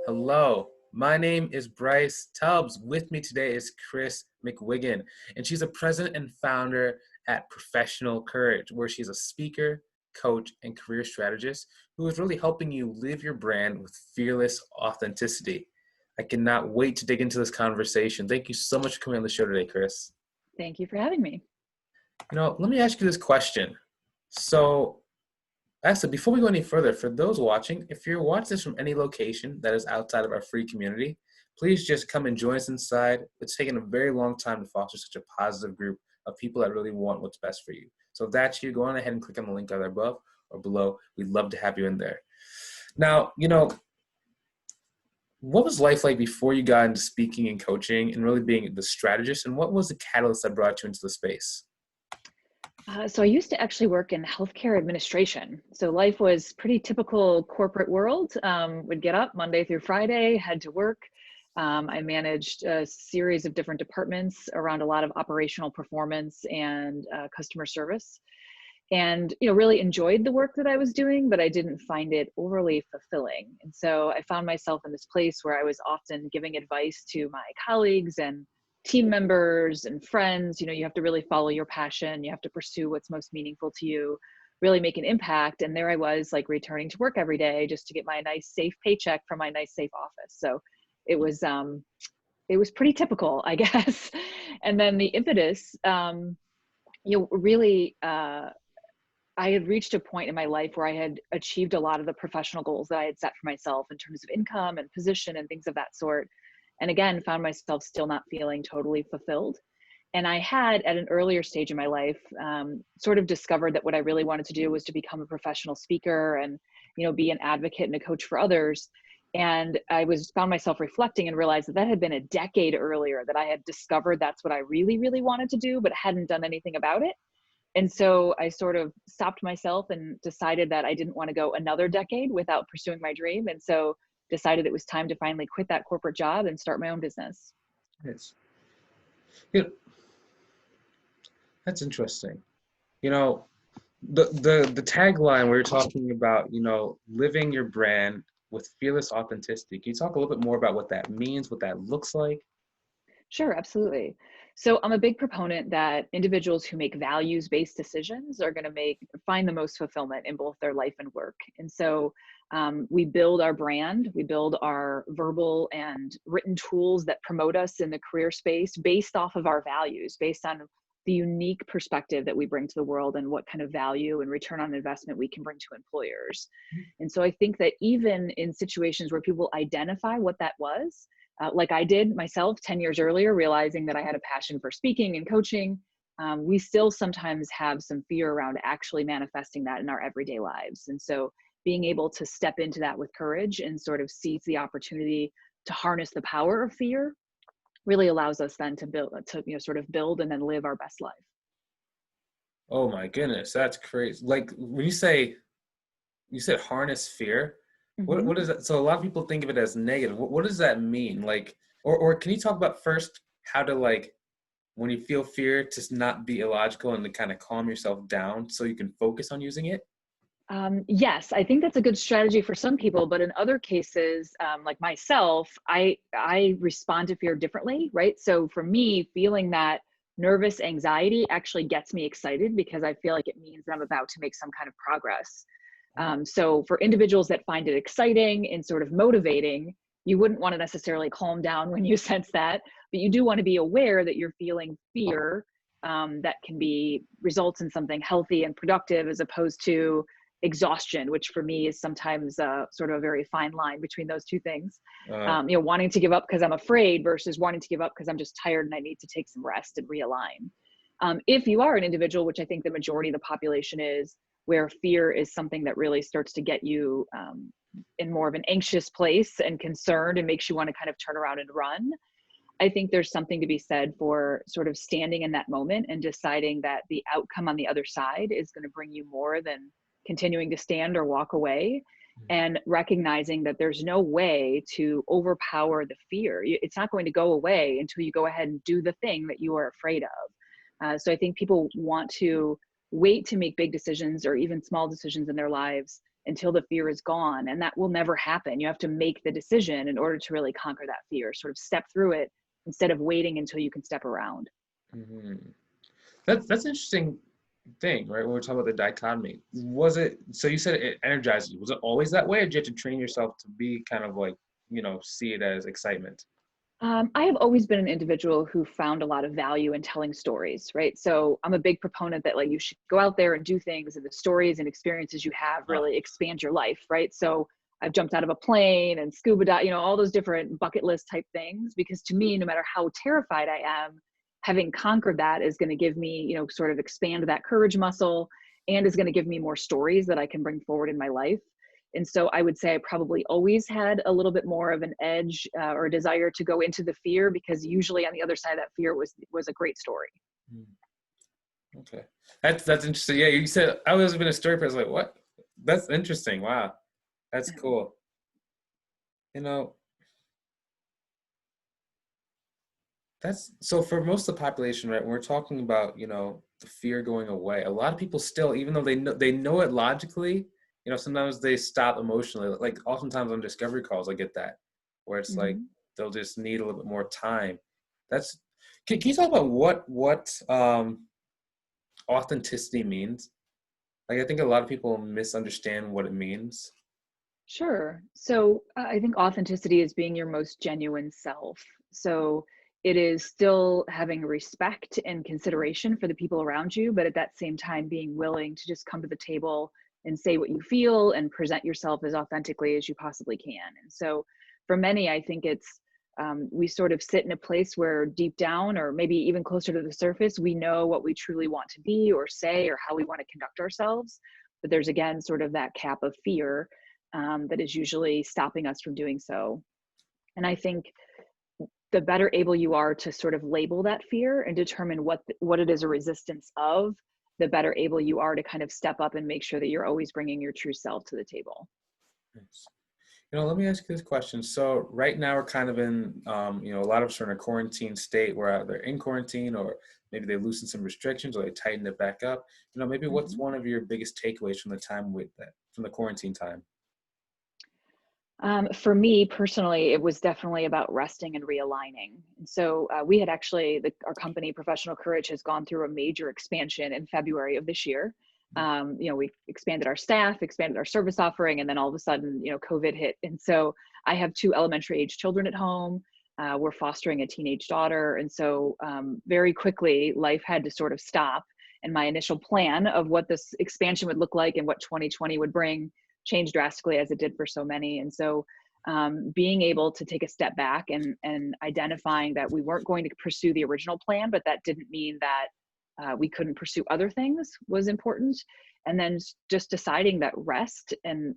Hello, my name is Bryce Tubbs. With me today is Kris McGuigan, and she's a president and founder at Professional Courage, where she's a speaker, coach, and career strategist who is really helping you live your brand with fearless authenticity. I cannot wait to dig into this conversation. Thank you so much for coming on the show today, Kris. Thank you for having me. Let me ask you this question. Actually, before we go any further, for those watching, if you're watching this from any location that is outside of our free community, please just come and join us inside. It's taken a very long time to foster such a positive group of people that really want what's best for you. So if that's you, go on ahead and click on the link either above or below. We'd love to have you in there. Now, what was life like before you got into speaking and coaching and really being the strategist? And what was the catalyst that brought you into the space? So I used to actually work in healthcare administration. So life was pretty typical corporate world. Would get up Monday through Friday, head to work. I managed a series of different departments around a lot of operational performance and customer service. And, really enjoyed the work that I was doing, but I didn't find it overly fulfilling. And so I found myself in this place where I was often giving advice to my colleagues and team members and friends. You have to really follow your passion. You have to pursue what's most meaningful to you, really make an impact. And there I was, like, returning to work every day just to get my nice safe paycheck from my nice safe office. So it was pretty typical, I guess. And then the impetus, really, I had reached a point in my life where I had achieved a lot of the professional goals that I had set for myself in terms of income and position and things of that sort. And again, found myself still not feeling totally fulfilled. And I had, at an earlier stage in my life, sort of discovered that what I really wanted to do was to become a professional speaker and, be an advocate and a coach for others. And I found myself reflecting and realized that had been a decade earlier that I had discovered that's what I really, really wanted to do, but hadn't done anything about it. And so I sort of stopped myself and decided that I didn't want to go another decade without pursuing my dream. And so decided it was time to finally quit that corporate job and start my own business. Yes. That's interesting. The tagline we were talking about, living your brand with fearless authenticity. Can you talk a little bit more about what that means, what that looks like? Sure, absolutely. So I'm a big proponent that individuals who make values-based decisions are going to find the most fulfillment in both their life and work. And so we build our brand, we build our verbal and written tools that promote us in the career space based off of our values, based on the unique perspective that we bring to the world and what kind of value and return on investment we can bring to employers. And so I think that even in situations where people identify what that was, like I did myself 10 years earlier, realizing that I had a passion for speaking and coaching, we still sometimes have some fear around actually manifesting that in our everyday lives. And so being able to step into that with courage and sort of seize the opportunity to harness the power of fear really allows us then to build and then live our best life. Oh my goodness, that's crazy. Like when you said harness fear, what is that? So a lot of people think of it as negative. What does that mean? Like, or can you talk about first how to, like, when you feel fear, to not be illogical and to kind of calm yourself down so you can focus on using it? Yes, I think that's a good strategy for some people, but in other cases, like myself, I respond to fear differently, right? So for me, feeling that nervous anxiety actually gets me excited because I feel like it means that I'm about to make some kind of progress. So for individuals that find it exciting and sort of motivating, you wouldn't want to necessarily calm down when you sense that, but you do want to be aware that you're feeling fear that can results in something healthy and productive as opposed to exhaustion, which for me is sometimes sort of a very fine line between those two things. Wanting to give up because I'm afraid versus wanting to give up because I'm just tired and I need to take some rest and realign. If you are an individual, which I think the majority of the population is, where fear is something that really starts to get you in more of an anxious place and concerned and makes you want to kind of turn around and run, I think there's something to be said for sort of standing in that moment and deciding that the outcome on the other side is going to bring you more than continuing to stand or walk away, and recognizing that there's no way to overpower the fear. It's not going to go away until you go ahead and do the thing that you are afraid of. So I think people want to wait to make big decisions or even small decisions in their lives until the fear is gone. And that will never happen. You have to make the decision in order to really conquer that fear, sort of step through it instead of waiting until you can step around. Hmm. That's an interesting thing, right? When we're talking about the dichotomy, was it, so you said it energizes you. Was it always that way, or did you have to train yourself to be kind of like, see it as excitement? I have always been an individual who found a lot of value in telling stories, right? So I'm a big proponent that like you should go out there and do things, and the stories and experiences you have Uh, really expand your life, right? So I've jumped out of a plane and scuba dive, all those different bucket list type things, because to me, no matter how terrified I am, having conquered that is going to give me, sort of expand that courage muscle, and is going to give me more stories that I can bring forward in my life. And so I would say I probably always had a little bit more of an edge or a desire to go into the fear, because usually on the other side of that fear was a great story. hmm, okay, that's interesting. Yeah, you said I was been a story person. Like, what? That's interesting. Wow, that's cool. You know, that's so for most of the population, right? When we're talking about, the fear going away, a lot of people still, even though they know it logically, sometimes they stop emotionally. Like oftentimes on discovery calls, I get that, where it's like Mhm. they'll just need a little bit more time. That's can you talk about what authenticity means? Like I think a lot of people misunderstand what it means. Sure. So I think authenticity is being your most genuine self. So it is still having respect and consideration for the people around you, but at that same time, being willing to just come to the table and say what you feel and present yourself as authentically as you possibly can. And so for many, I think we sort of sit in a place where deep down, or maybe even closer to the surface, we know what we truly want to be or say or how we want to conduct ourselves. But there's again sort of that cap of fear that is usually stopping us from doing so. And I think the better able you are to sort of label that fear and determine what it is a resistance of, the better able you are to kind of step up and make sure that you're always bringing your true self to the table. Nice. Let me ask you this question. So right now we're kind of in, a lot of us are in a quarantine state where either in quarantine or maybe they loosen some restrictions or they tighten it back up. Maybe what's Mhm. one of your biggest takeaways from the time with that, from the quarantine time? For me personally, it was definitely about resting and realigning. And so we had actually, our company, Professional Courage, has gone through a major expansion in February of this year. We expanded our staff, expanded our service offering, and then all of a sudden, COVID hit. And so I have two elementary age children at home. We're fostering a teenage daughter. And so very quickly, life had to sort of stop. And my initial plan of what this expansion would look like and what 2020 would bring changed drastically, as it did for so many. And so being able to take a step back and identifying that we weren't going to pursue the original plan, but that didn't mean that we couldn't pursue other things, was important. And then just deciding that rest and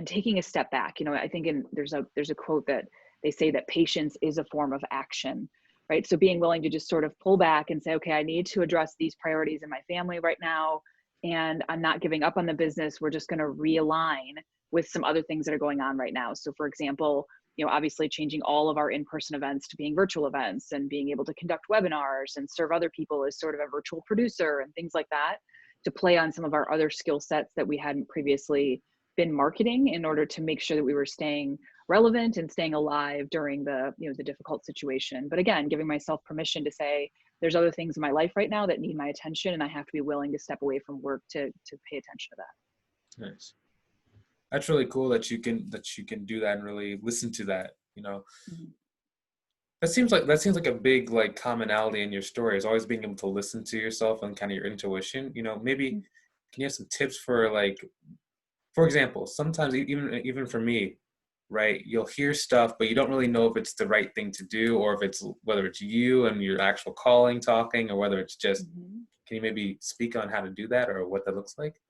taking a step back. I think there's a quote that they say that patience is a form of action, right? So being willing to just sort of pull back and say, okay, I need to address these priorities in my family right now, and I'm not giving up on the business. We're just going to realign with some other things that are going on right now. So for example, obviously changing all of our in-person events to being virtual events, and being able to conduct webinars and serve other people as sort of a virtual producer and things like that, to play on some of our other skill sets that we hadn't previously been marketing, in order to make sure that we were staying relevant and staying alive during the difficult situation. But again, giving myself permission to say, there's other things in my life right now that need my attention, and I have to be willing to step away from work to pay attention to that. Nice. That's really cool that you can do that and really listen to that. Mhm. That seems like a big like commonality in your story is always being able to listen to yourself and kind of your intuition. Maybe can you have some tips for like, for example, sometimes even for me, right? You'll hear stuff, but you don't really know if it's the right thing to do, or if it's whether it's you and your actual calling talking, or whether it's just. Mhm. Can you maybe speak on how to do that or what that looks like?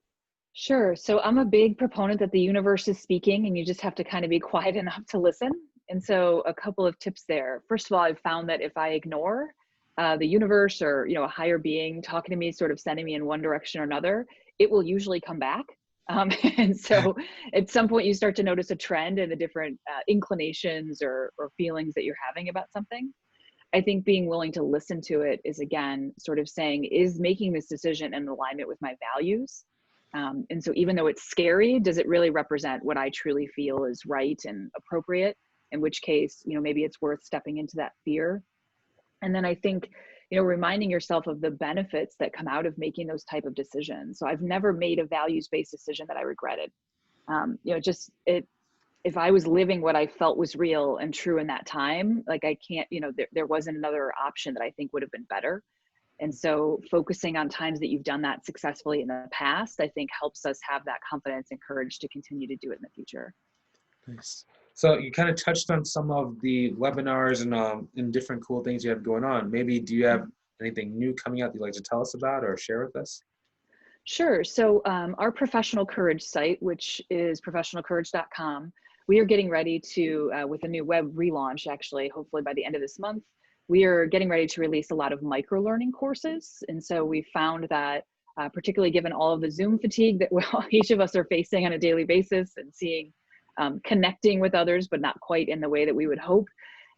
Sure. So I'm a big proponent that the universe is speaking, and you just have to kind of be quiet enough to listen. And so a couple of tips there. First of all, I've found that if I ignore the universe, or a higher being talking to me, sort of sending me in one direction or another, it will usually come back. And so at some point you start to notice a trend in the different inclinations or feelings that you're having about something. I think being willing to listen to it is, again, sort of saying, is making this decision in alignment with my values? And so even though it's scary, does it really represent what I truly feel is right and appropriate? In which case, maybe it's worth stepping into that fear. And then I think, reminding yourself of the benefits that come out of making those type of decisions. So I've never made a values-based decision that I regretted. If I was living what I felt was real and true in that time, like I can't, there wasn't another option that I think would have been better. And so focusing on times that you've done that successfully in the past, I think helps us have that confidence and courage to continue to do it in the future. Nice. So you kind of touched on some of the webinars and different cool things you have going on. Maybe do you have anything new coming out that you'd like to tell us about or share with us? Sure. So our Professional Courage site, which is professionalcourage.com, we are getting ready to, with a new web relaunch, actually, hopefully by the end of this month, we are getting ready to release a lot of micro-learning courses. And so we found that, particularly given all of the Zoom fatigue that each of us are facing on a daily basis and seeing, connecting with others, but not quite in the way that we would hope,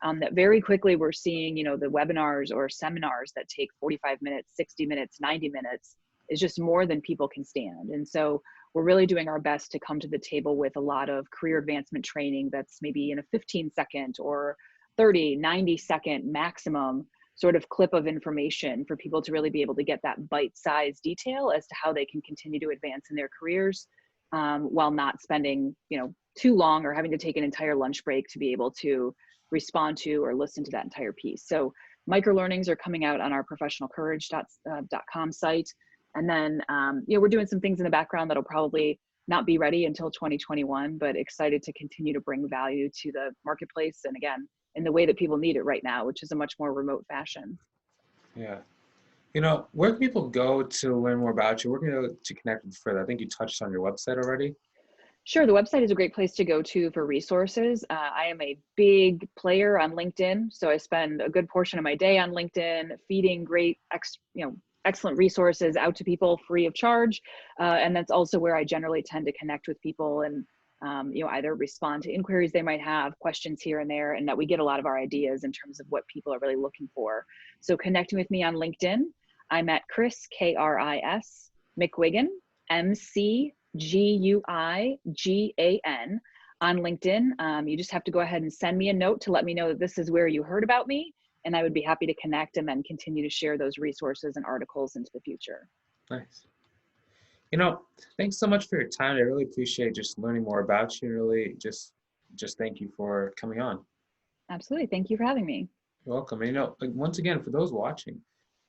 that very quickly we're seeing, the webinars or seminars that take 45 minutes, 60 minutes, 90 minutes is just more than people can stand. And so we're really doing our best to come to the table with a lot of career advancement training that's maybe in a 15-second or 30, 90-second maximum sort of clip of information for people to really be able to get that bite-sized detail as to how they can continue to advance in their careers, while not spending, too long or having to take an entire lunch break to be able to respond to or listen to that entire piece. So micro learnings are coming out on our professionalcourage.com site. And then, we're doing some things in the background that'll probably not be ready until 2021, but excited to continue to bring value to the marketplace. And again, in the way that people need it right now, which is a much more remote fashion. Yeah. Where can people go to learn more about you? Where can you go to connect with you further? I think you touched on your website already. Sure. The website is a great place to go to for resources. I am a big player on LinkedIn. So I spend a good portion of my day on LinkedIn, feeding great, excellent resources out to people free of charge. And that's also where I generally tend to connect with people and, either respond to inquiries they might have, questions here and there, and that we get a lot of our ideas in terms of what people are really looking for. So connecting with me on LinkedIn, I'm at Kris, Kris, McGuigan, McGuigan on LinkedIn. You just have to go ahead and send me a note to let me know that this is where you heard about me. And I would be happy to connect and then continue to share those resources and articles into the future. Nice. Thanks so much for your time. I really appreciate just learning more about you. And really just thank you for coming on. Absolutely. Thank you for having me. You're welcome. And, once again, for those watching,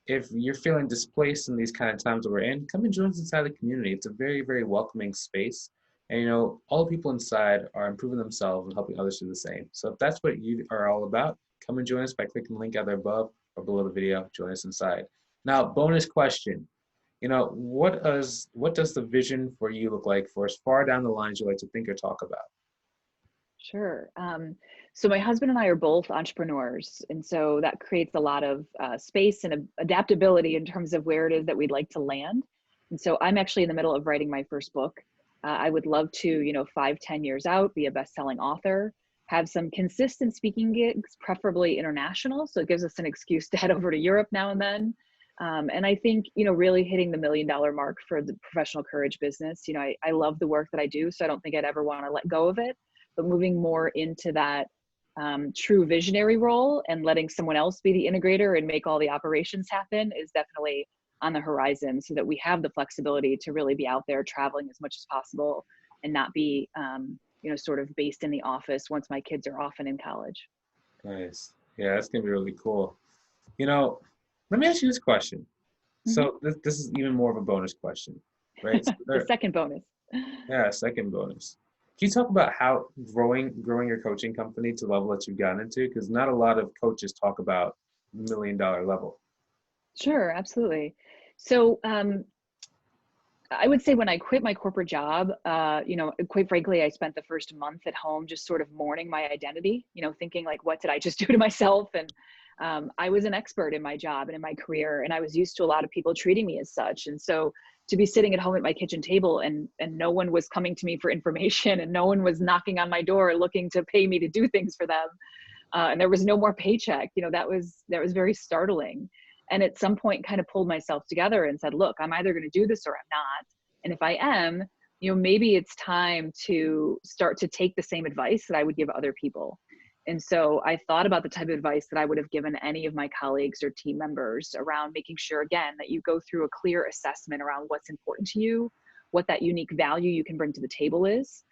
if you're feeling displaced in these kind of times that we're in, come and join us inside the community. It's a very, very welcoming space. And, all the people inside are improving themselves and helping others do the same. So if that's what you are all about, come and join us by clicking the link either above or below the video. Join us inside. Now, bonus question. What does the vision for you look like for as far down the lines you like to think or talk about? Sure. So my husband and I are both entrepreneurs. And so that creates a lot of space and adaptability in terms of where it is that we'd like to land. And so I'm actually in the middle of writing my first book. I would love to, 5-10 years out, be a best-selling author, have some consistent speaking gigs, preferably international. So it gives us an excuse to head over to Europe now and then. And I think, really hitting the $1 million mark for the Professional Courage business. I love the work that I do, so I don't think I'd ever want to let go of it. But moving more into that true visionary role and letting someone else be the integrator and make all the operations happen is definitely on the horizon, so that we have the flexibility to really be out there traveling as much as possible and not be, sort of based in the office once my kids are off and in college. Nice. Yeah, that's going to be really cool. Let me ask you this question. Mm-hmm. So this is even more of a bonus question, right? So the second bonus. Yeah, second bonus. Can you talk about how growing your coaching company to the level that you've gotten into? Because not a lot of coaches talk about $1 million level. Sure, absolutely. So I would say when I quit my corporate job, quite frankly, I spent the first month at home just sort of mourning my identity, thinking like, what did I just do to myself? And I was an expert in my job and in my career, and I was used to a lot of people treating me as such. And so to be sitting at home at my kitchen table and no one was coming to me for information and no one was knocking on my door looking to pay me to do things for them, and there was no more paycheck, that was very startling. And at some point kind of pulled myself together and said, look, I'm either going to do this or I'm not. And if I am, maybe it's time to start to take the same advice that I would give other people. And so I thought about the type of advice that I would have given any of my colleagues or team members around making sure, again, that you go through a clear assessment around what's important to you, what that unique value you can bring to the table is.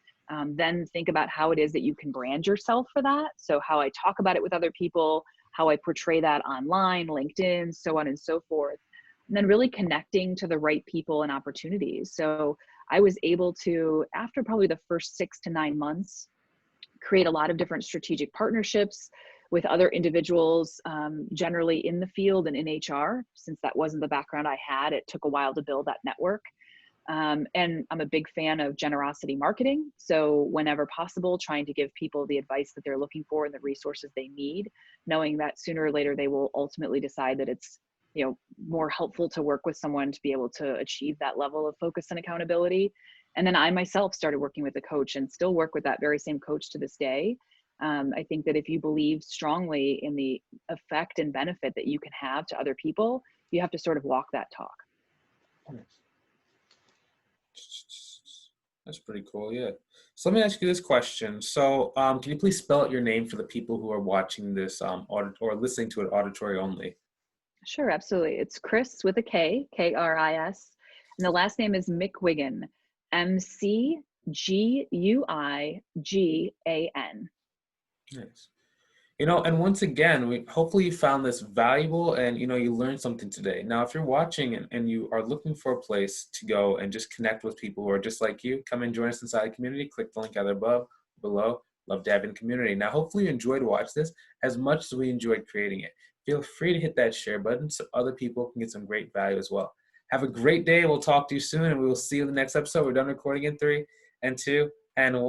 Then think about how it is that you can brand yourself for that. So how I talk about it with other people, how I portray that online, LinkedIn, so on and so forth. And then really connecting to the right people and opportunities. So I was able to, after probably the first 6 to 9 months, create a lot of different strategic partnerships with other individuals, generally in the field and in HR. Since that wasn't the background I had, it took a while to build that network. And I'm a big fan of generosity marketing. So whenever possible, trying to give people the advice that they're looking for and the resources they need, knowing that sooner or later they will ultimately decide that it's more helpful to work with someone to be able to achieve that level of focus and accountability. And then I myself started working with a coach and still work with that very same coach to this day. I think that if you believe strongly in the effect and benefit that you can have to other people, you have to sort of walk that talk. That's pretty cool, yeah. So let me ask you this question. So can you please spell out your name for the people who are watching this or listening to it auditory only? Sure, absolutely. It's Kris with a K, Kris. And the last name is McGuigan, McGuigan. Nice. And once again, hopefully you found this valuable and, you learned something today. Now, if you're watching and you are looking for a place to go and just connect with people who are just like you, come and join us inside the community. Click the link either below. Love to have you in the community. Now, hopefully you enjoyed watching this as much as we enjoyed creating it. Feel free to hit that share button so other people can get some great value as well. Have a great day. We'll talk to you soon, and we will see you in the next episode. We're done recording in 3 and 2 and 1.